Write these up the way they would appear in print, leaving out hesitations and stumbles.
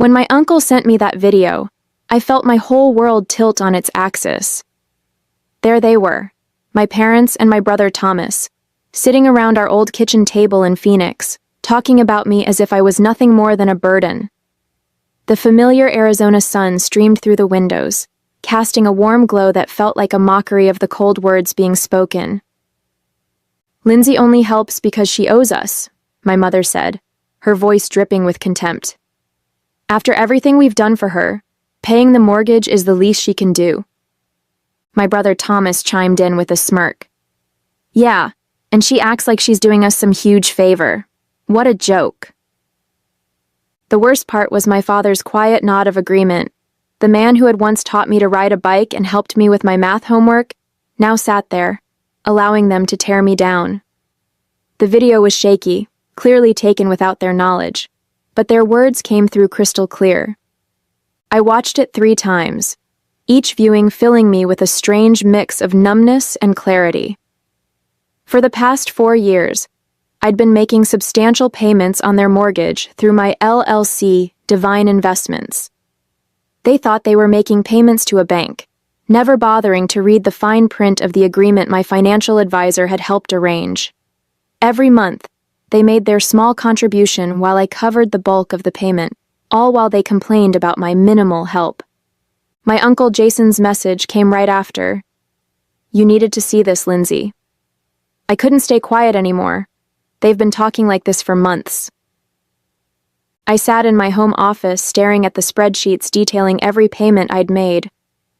When my uncle sent me that video, I felt my whole world tilt on its axis. There they were, my parents and my brother Thomas, sitting around our old kitchen table in Phoenix, talking about me as if I was nothing more than a burden. The familiar Arizona sun streamed through the windows, casting a warm glow that felt like a mockery of the cold words being spoken. "Lindsay only helps because she owes us," my mother said, her voice dripping with contempt. "After everything we've done for her, paying the mortgage is the least she can do." My brother Thomas chimed in with a smirk. "Yeah, and she acts like she's doing us some huge favor. What a joke." The worst part was my father's quiet nod of agreement. The man who had once taught me to ride a bike and helped me with my math homework now sat there, allowing them to tear me down. The video was shaky, clearly taken without their knowledge, but their words came through crystal clear. I watched it 3 times, each viewing filling me with a strange mix of numbness and clarity. For the past 4 years, I'd been making substantial payments on their mortgage through my LLC, Divine Investments. They thought they were making payments to a bank, never bothering to read the fine print of the agreement my financial advisor had helped arrange. Every month, they made their small contribution while I covered the bulk of the payment, all while they complained about my minimal help. My Uncle Jason's message came right after. "You needed to see this, Lindsay." I couldn't stay quiet anymore. They've been talking like this for months. I sat in my home office staring at the spreadsheets detailing every payment I'd made.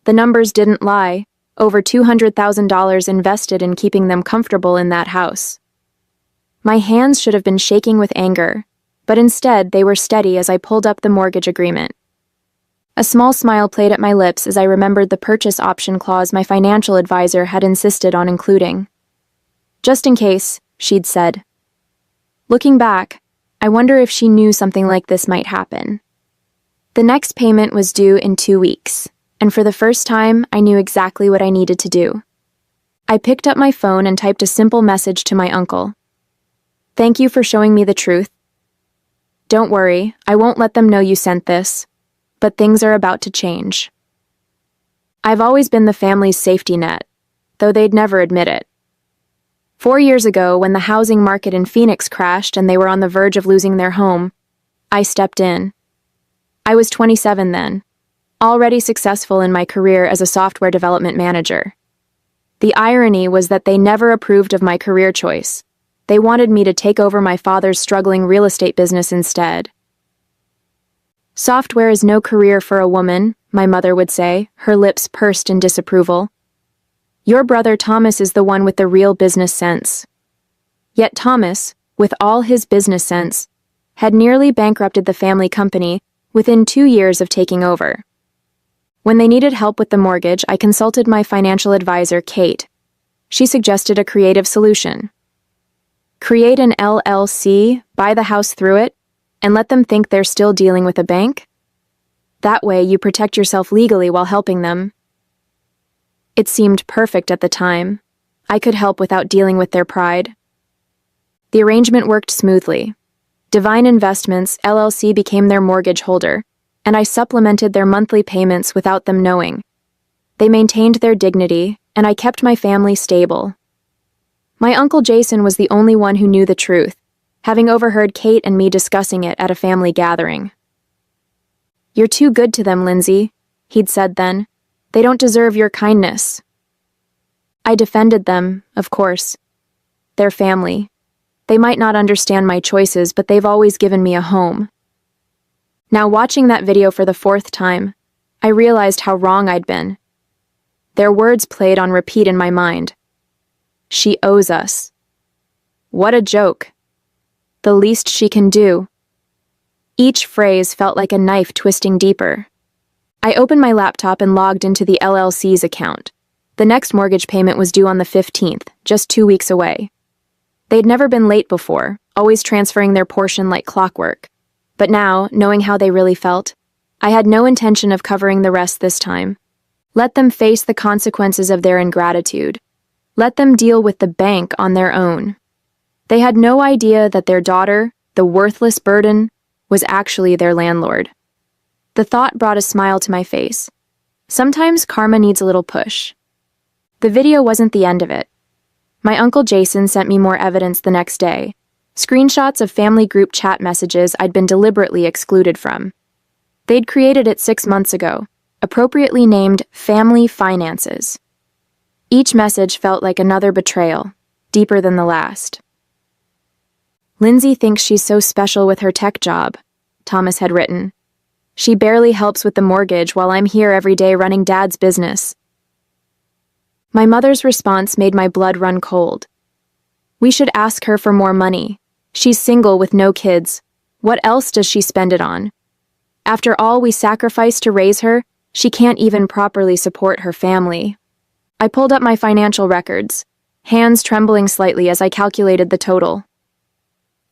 The numbers didn't lie, over $200,000 invested in keeping them comfortable in that house. My hands should have been shaking with anger, but instead they were steady as I pulled up the mortgage agreement. A small smile played at my lips as I remembered the purchase option clause my financial advisor had insisted on including. "Just in case," she'd said. Looking back, I wonder if she knew something like this might happen. The next payment was due in 2 weeks, and for the first time, I knew exactly what I needed to do. I picked up my phone and typed a simple message to my uncle. "Thank you for showing me the truth. Don't worry, I won't let them know you sent this, but things are about to change." I've always been the family's safety net, though they'd never admit it. 4 years ago, when the housing market in Phoenix crashed and they were on the verge of losing their home, I stepped in. I was 27 then, already successful in my career as a software development manager. The irony was that they never approved of my career choice. They wanted me to take over my father's struggling real estate business instead. "Software is no career for a woman," my mother would say, her lips pursed in disapproval. "Your brother Thomas is the one with the real business sense." Yet Thomas, with all his business sense, had nearly bankrupted the family company within 2 years of taking over. When they needed help with the mortgage, I consulted my financial advisor, Kate. She suggested a creative solution. Create an LLC, buy the house through it, and let them think they're still dealing with a bank? That way you protect yourself legally while helping them. It seemed perfect at the time. I could help without dealing with their pride. The arrangement worked smoothly. Divine Investments, LLC became their mortgage holder, and I supplemented their monthly payments without them knowing. They maintained their dignity, and I kept my family stable. My Uncle Jason was the only one who knew the truth, having overheard Kate and me discussing it at a family gathering. "You're too good to them, Lindsay," he'd said then. "They don't deserve your kindness." I defended them, of course. Their family. They might not understand my choices, but they've always given me a home. Now, watching that video for the 4th time, I realized how wrong I'd been. Their words played on repeat in my mind. "She owes us." What a joke. "The least she can do." Each phrase felt like a knife twisting deeper. I opened my laptop and logged into the LLC's account. The next mortgage payment was due on the 15th, just 2 weeks away. They'd never been late before, always transferring their portion like clockwork. But now, knowing how they really felt, I had no intention of covering the rest this time. Let them face the consequences of their ingratitude. Let them deal with the bank on their own. They had no idea that their daughter, the worthless burden, was actually their landlord. The thought brought a smile to my face. Sometimes karma needs a little push. The video wasn't the end of it. My Uncle Jason sent me more evidence the next day. Screenshots of family group chat messages I'd been deliberately excluded from. They'd created it 6 months ago, appropriately named Family Finances. Each message felt like another betrayal, deeper than the last. Lindsay thinks she's so special with her tech job, Thomas had written. She barely helps with the mortgage while I'm here every day running Dad's business. My mother's response made my blood run cold. We should ask her for more money. She's single with no kids. What else does she spend it on? After all we sacrificed to raise her, she can't even properly support her family. I pulled up my financial records, hands trembling slightly as I calculated the total.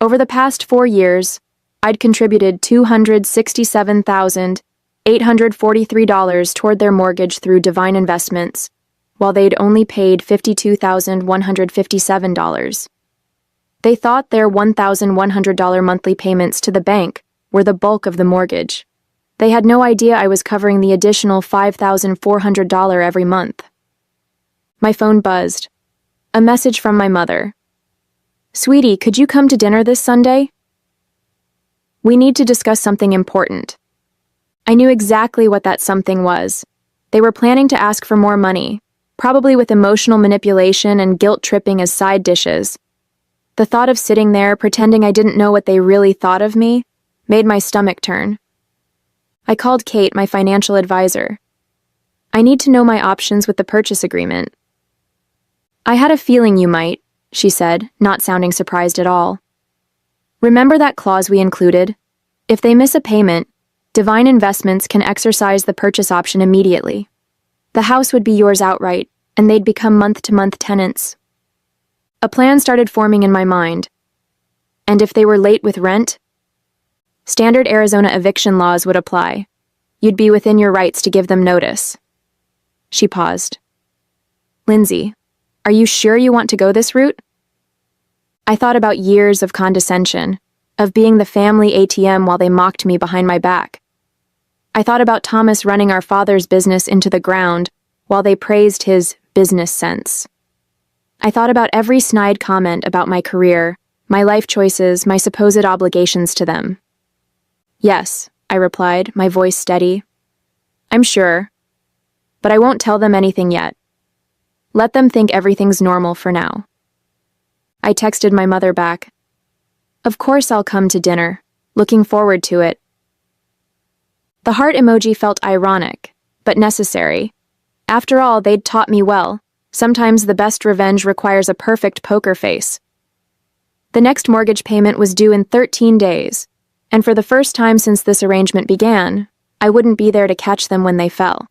Over the past 4 years, I'd contributed $267,843 toward their mortgage through Divine Investments, while they'd only paid $52,157. They thought their $1,100 monthly payments to the bank were the bulk of the mortgage. They had no idea I was covering the additional $5,400 every month. My phone buzzed. A message from my mother. Sweetie, could you come to dinner this Sunday? We need to discuss something important. I knew exactly what that something was. They were planning to ask for more money, probably with emotional manipulation and guilt-tripping as side dishes. The thought of sitting there pretending I didn't know what they really thought of me made my stomach turn. I called Kate, my financial advisor. I need to know my options with the purchase agreement. I had a feeling you might, she said, not sounding surprised at all. Remember that clause we included? If they miss a payment, Divine Investments can exercise the purchase option immediately. The house would be yours outright, and they'd become month-to-month tenants. A plan started forming in my mind. And if they were late with rent? Standard Arizona eviction laws would apply. You'd be within your rights to give them notice. She paused. Lindsay, are you sure you want to go this route? I thought about years of condescension, of being the family ATM while they mocked me behind my back. I thought about Thomas running our father's business into the ground while they praised his business sense. I thought about every snide comment about my career, my life choices, my supposed obligations to them. Yes, I replied, my voice steady. I'm sure, but I won't tell them anything yet. Let them think everything's normal for now. I texted my mother back. Of course I'll come to dinner, looking forward to it. The heart emoji felt ironic, but necessary. After all, they'd taught me well. Sometimes the best revenge requires a perfect poker face. The next mortgage payment was due in 13 days, and for the first time since this arrangement began, I wouldn't be there to catch them when they fell.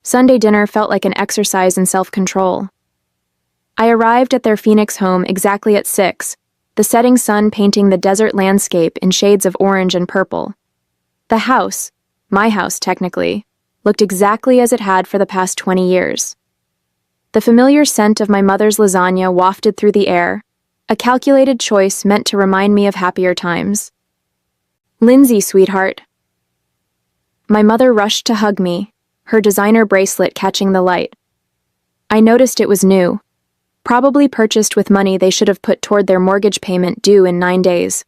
Sunday dinner felt like an exercise in self-control. I arrived at their Phoenix home exactly at 6, the setting sun painting the desert landscape in shades of orange and purple. The house, my house technically, looked exactly as it had for the past 20 years. The familiar scent of my mother's lasagna wafted through the air, a calculated choice meant to remind me of happier times. Lindsay, sweetheart. My mother rushed to hug me, her designer bracelet catching the light. I noticed it was new, probably purchased with money they should have put toward their mortgage payment due in 9 days.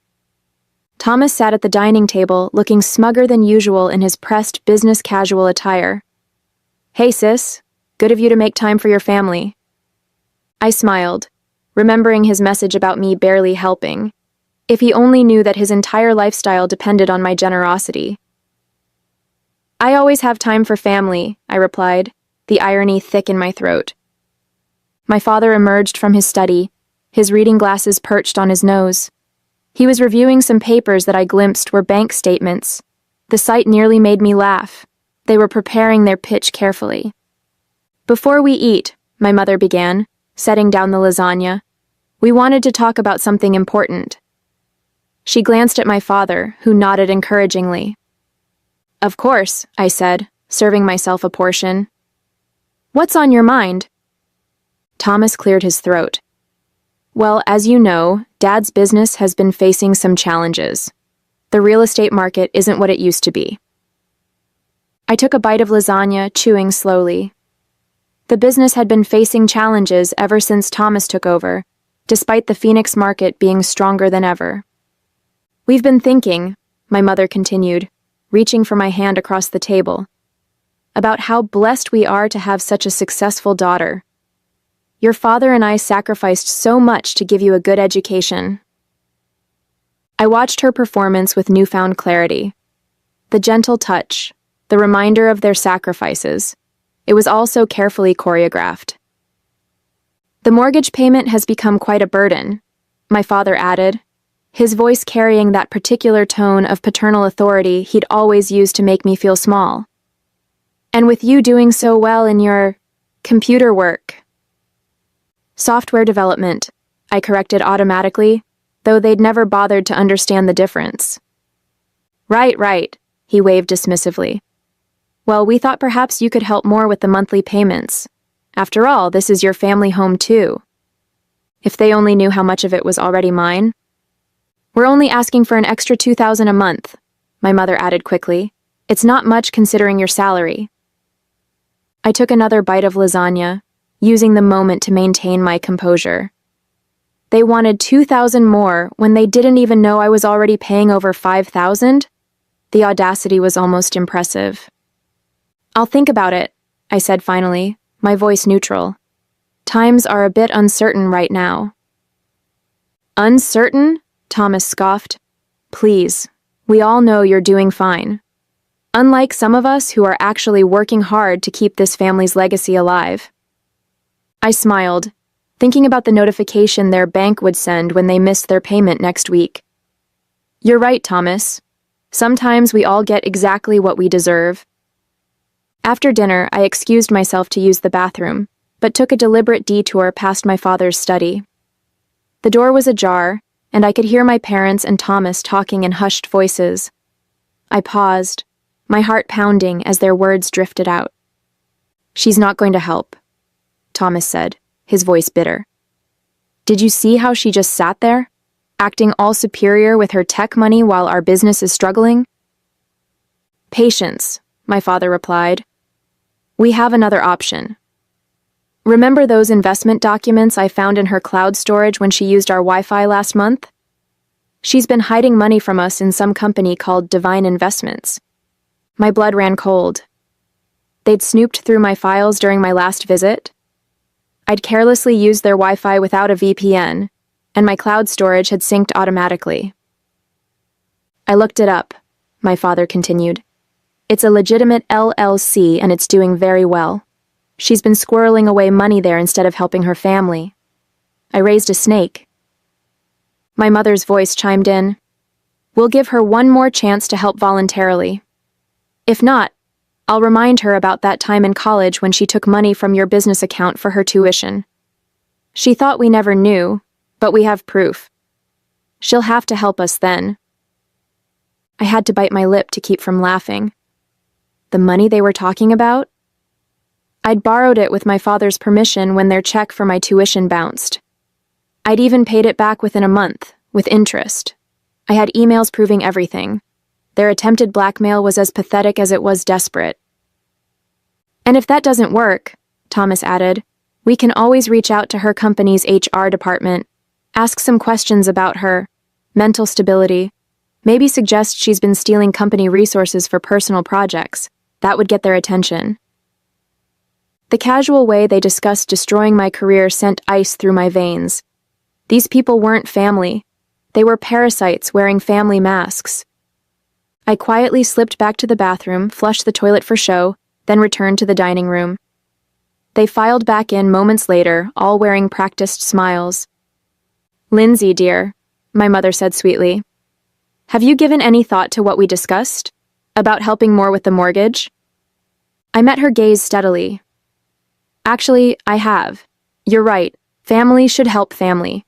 Thomas sat at the dining table, looking smugger than usual in his pressed business casual attire. Hey sis, good of you to make time for your family. I smiled, remembering his message about me barely helping. If he only knew that his entire lifestyle depended on my generosity. I always have time for family, I replied, the irony thick in my throat. My father emerged from his study, his reading glasses perched on his nose. He was reviewing some papers that I glimpsed were bank statements. The sight nearly made me laugh. They were preparing their pitch carefully. Before we eat, my mother began, setting down the lasagna, we wanted to talk about something important. She glanced at my father, who nodded encouragingly. Of course, I said, serving myself a portion. What's on your mind? Thomas cleared his throat. Well, as you know, Dad's business has been facing some challenges. The real estate market isn't what it used to be. I took a bite of lasagna, chewing slowly. The business had been facing challenges ever since Thomas took over, despite the Phoenix market being stronger than ever. We've been thinking, my mother continued, reaching for my hand across the table, about how blessed we are to have such a successful daughter. Your father and I sacrificed so much to give you a good education. I watched her performance with newfound clarity. The gentle touch, the reminder of their sacrifices. It was all so carefully choreographed. The mortgage payment has become quite a burden, my father added, his voice carrying that particular tone of paternal authority he'd always used to make me feel small. And with you doing so well in your computer work. Software development, I corrected automatically, though they'd never bothered to understand the difference. Right, he waved dismissively. Well, we thought perhaps you could help more with the monthly payments. After all, this is your family home too. If they only knew how much of it was already mine. We're only asking for an extra $2,000 a month, my mother added quickly. It's not much considering your salary. I took another bite of lasagna, using the moment to maintain my composure. They wanted $2,000 more when they didn't even know I was already paying over $5,000? The audacity was almost impressive. I'll think about it, I said finally, my voice neutral. Times are a bit uncertain right now. Uncertain? Thomas scoffed. Please, we all know you're doing fine. Unlike some of us who are actually working hard to keep this family's legacy alive. I smiled, thinking about the notification their bank would send when they missed their payment next week. You're right, Thomas. Sometimes we all get exactly what we deserve. After dinner, I excused myself to use the bathroom, but took a deliberate detour past my father's study. The door was ajar, and I could hear my parents and Thomas talking in hushed voices. I paused, my heart pounding as their words drifted out. She's not going to help, Thomas said, his voice bitter. Did you see how she just sat there, acting all superior with her tech money while our business is struggling? Patience, my father replied. We have another option. Remember those investment documents I found in her cloud storage when she used our Wi-Fi last month? She's been hiding money from us in some company called Divine Investments. My blood ran cold. They'd snooped through my files during my last visit. I'd carelessly used their Wi-Fi without a VPN, and my cloud storage had synced automatically. I looked it up, my father continued. It's a legitimate LLC and it's doing very well. She's been squirreling away money there instead of helping her family. I raised a snake. My mother's voice chimed in. We'll give her one more chance to help voluntarily. If not, I'll remind her about that time in college when she took money from your business account for her tuition. She thought we never knew, but we have proof. She'll have to help us then. I had to bite my lip to keep from laughing. The money they were talking about? I'd borrowed it with my father's permission when their check for my tuition bounced. I'd even paid it back within a month, with interest. I had emails proving everything. Their attempted blackmail was as pathetic as it was desperate. And if that doesn't work, Thomas added, we can always reach out to her company's HR department, ask some questions about her mental stability, maybe suggest she's been stealing company resources for personal projects. That would get their attention. The casual way they discussed destroying my career sent ice through my veins. These people weren't family. They were parasites wearing family masks. I quietly slipped back to the bathroom, flushed the toilet for show, then returned to the dining room. They filed back in moments later, all wearing practiced smiles. Lindsay, dear, my mother said sweetly. Have you given any thought to what we discussed? About helping more with the mortgage? I met her gaze steadily. Actually, I have. You're right. Family should help family.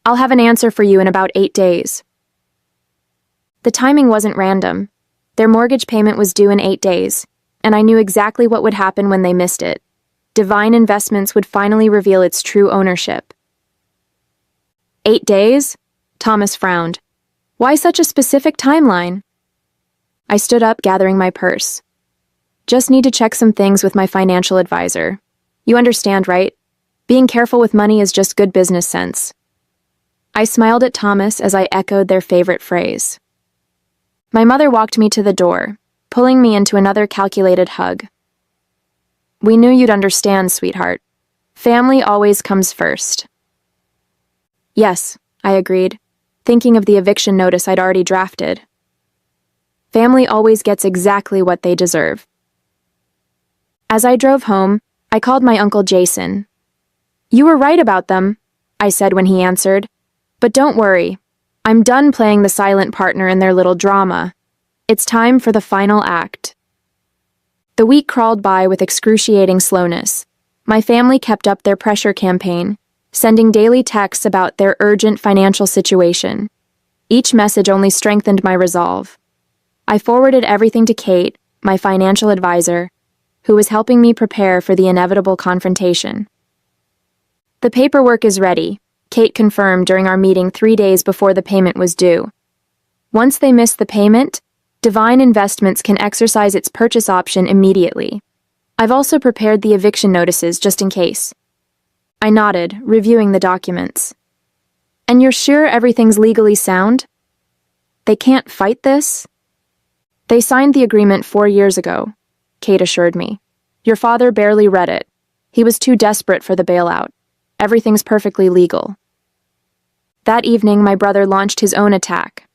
I'll have an answer for you in about 8 days. The timing wasn't random. Their mortgage payment was due in 8 days, and I knew exactly what would happen when they missed it. Divine Investments would finally reveal its true ownership. 8 days? Thomas frowned. Why such a specific timeline? I stood up, gathering my purse. Just need to check some things with my financial advisor. You understand, right? Being careful with money is just good business sense." I smiled at Thomas as I echoed their favorite phrase. My mother walked me to the door, pulling me into another calculated hug. "We knew you'd understand, sweetheart. Family always comes first." "Yes," I agreed, thinking of the eviction notice I'd already drafted. Family always gets exactly what they deserve. As I drove home, I called my Uncle Jason. "You were right about them," I said when he answered. "But don't worry, I'm done playing the silent partner in their little drama. It's time for the final act." The week crawled by with excruciating slowness. My family kept up their pressure campaign, sending daily texts about their urgent financial situation. Each message only strengthened my resolve. I forwarded everything to Kate, my financial advisor, who was helping me prepare for the inevitable confrontation. "The paperwork is ready," Kate confirmed during our meeting 3 days before the payment was due. "Once they miss the payment, Divine Investments can exercise its purchase option immediately. I've also prepared the eviction notices just in case." I nodded, reviewing the documents. "And you're sure everything's legally sound? They can't fight this?" "They signed the agreement 4 years ago," Kate assured me. "Your father barely read it. He was too desperate for the bailout. Everything's perfectly legal." That evening, my brother launched his own attack.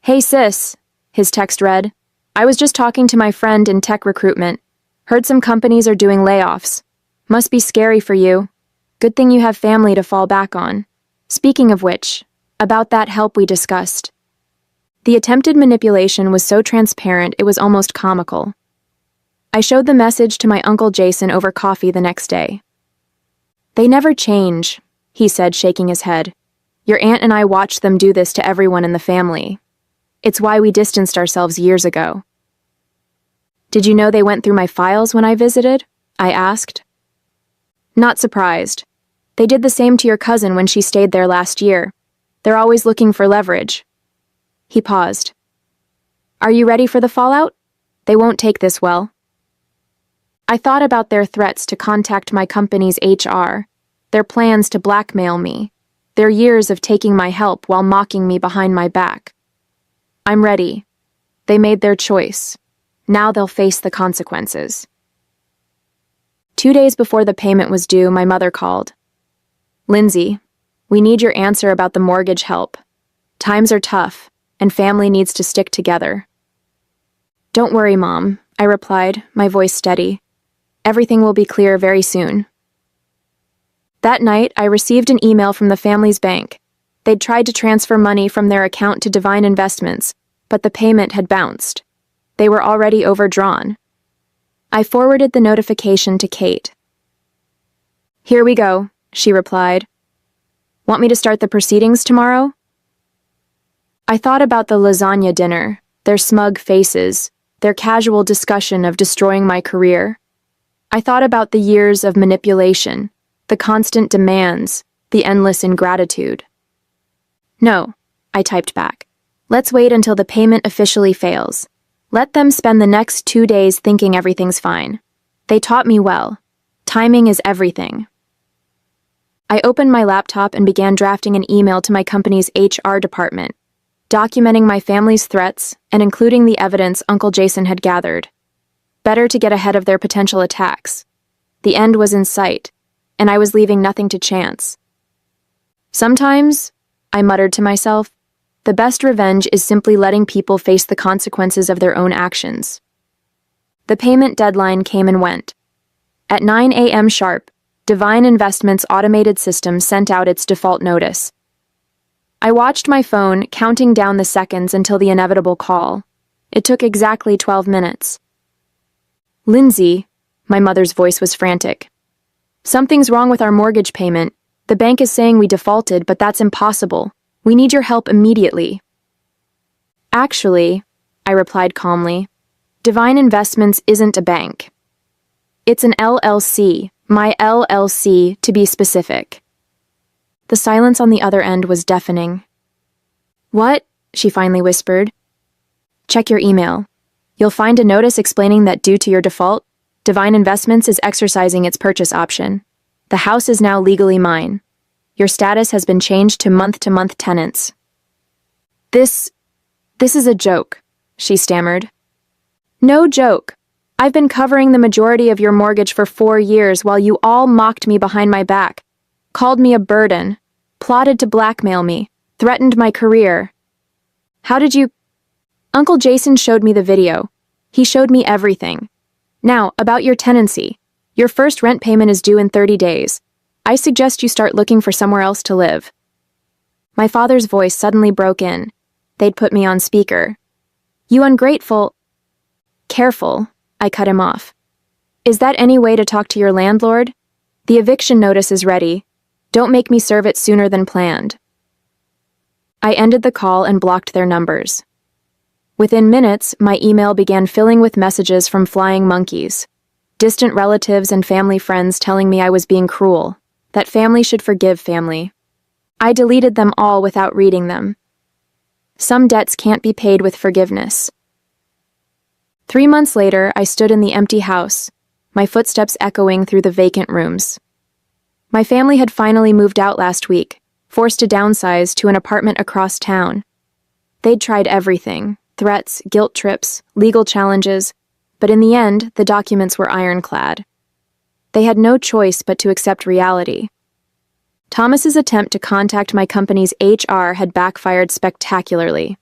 "Hey sis," his text read. "I was just talking to my friend in tech recruitment. Heard some companies are doing layoffs. Must be scary for you. Good thing you have family to fall back on. Speaking of which, about that help we discussed." The attempted manipulation was so transparent it was almost comical. I showed the message to my Uncle Jason over coffee the next day. "They never change," he said, shaking his head. "Your aunt and I watched them do this to everyone in the family. It's why we distanced ourselves years ago." "Did you know they went through my files when I visited?" I asked. "Not surprised. They did the same to your cousin when she stayed there last year. They're always looking for leverage." He paused. "Are you ready for the fallout? They won't take this well." I thought about their threats to contact my company's HR, their plans to blackmail me, their years of taking my help while mocking me behind my back. I'm ready. They made their choice. Now they'll face the consequences. 2 days before the payment was due, my mother called. "Lindsay, we need your answer about the mortgage help. Times are tough, and family needs to stick together." "Don't worry, Mom," I replied, my voice steady. "Everything will be clear very soon." That night, I received an email from the family's bank. They'd tried to transfer money from their account to Divine Investments, but the payment had bounced. They were already overdrawn. I forwarded the notification to Kate. "Here we go," she replied. "Want me to start the proceedings tomorrow?" I thought about the lasagna dinner, their smug faces, their casual discussion of destroying my career. I thought about the years of manipulation, the constant demands, the endless ingratitude. "No," I typed back. "Let's wait until the payment officially fails. Let them spend the next 2 days thinking everything's fine. They taught me well. Timing is everything." I opened my laptop and began drafting an email to my company's HR department, documenting my family's threats and including the evidence Uncle Jason had gathered. Better to get ahead of their potential attacks. The end was in sight, and I was leaving nothing to chance. "Sometimes," I muttered to myself, "the best revenge is simply letting people face the consequences of their own actions." The payment deadline came and went. At 9 a.m. sharp, Divine Investments' automated system sent out its default notice. I watched my phone, counting down the seconds until the inevitable call. It took exactly 12 minutes. "Lindsay," my mother's voice was frantic. "Something's wrong with our mortgage payment. The bank is saying we defaulted, but that's impossible. We need your help immediately." "Actually," I replied calmly, "Divine Investments isn't a bank. It's an LLC, my LLC to be specific." The silence on the other end was deafening. "What?" she finally whispered. "Check your email." You'll find a notice explaining that due to your default, Divine Investments is exercising its purchase option. The house is now legally mine. Your status has been changed to month-to-month tenants. This is a joke, she stammered. No joke. I've been covering the majority of your mortgage for 4 years while you all mocked me behind my back, called me a burden, plotted to blackmail me, threatened my career. How did you... Uncle Jason showed me the video. He showed me everything. Now, about your tenancy. Your first rent payment is due in 30 days. I suggest you start looking for somewhere else to live. My father's voice suddenly broke in. They'd put me on speaker. You ungrateful... Careful, I cut him off. Is that any way to talk to your landlord? The eviction notice is ready. Don't make me serve it sooner than planned. I ended the call and blocked their numbers. Within minutes, my email began filling with messages from flying monkeys. Distant relatives and family friends telling me I was being cruel, that family should forgive family. I deleted them all without reading them. Some debts can't be paid with forgiveness. 3 months later, I stood in the empty house, my footsteps echoing through the vacant rooms. My family had finally moved out last week, forced to downsize to an apartment across town. They'd tried everything, threats, guilt trips, legal challenges, but in the end, the documents were ironclad. They had no choice but to accept reality. Thomas's attempt to contact my company's HR had backfired spectacularly.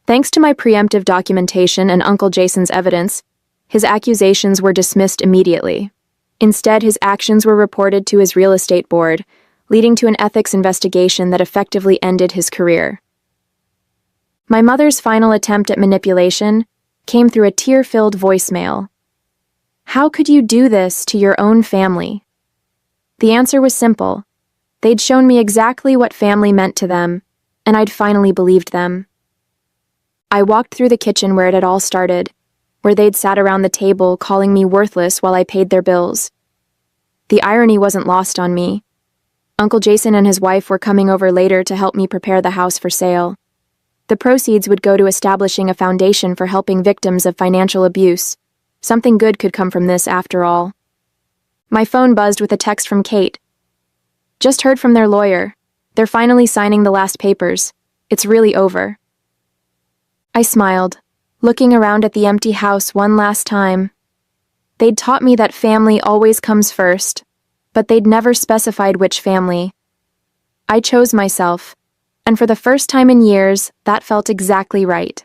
Thanks to my preemptive documentation and Uncle Jason's evidence, his accusations were dismissed immediately. Instead, his actions were reported to his real estate board, leading to an ethics investigation that effectively ended his career. My mother's final attempt at manipulation came through a tear-filled voicemail. How could you do this to your own family? The answer was simple. They'd shown me exactly what family meant to them, and I'd finally believed them. I walked through the kitchen where it had all started, where they'd sat around the table calling me worthless while I paid their bills. The irony wasn't lost on me. Uncle Jason and his wife were coming over later to help me prepare the house for sale. The proceeds would go to establishing a foundation for helping victims of financial abuse. Something good could come from this, after all. My phone buzzed with a text from Kate. Just heard from their lawyer. They're finally signing the last papers. It's really over. I smiled, looking around at the empty house one last time. They'd taught me that family always comes first, but they'd never specified which family. I chose myself, and for the first time in years, that felt exactly right.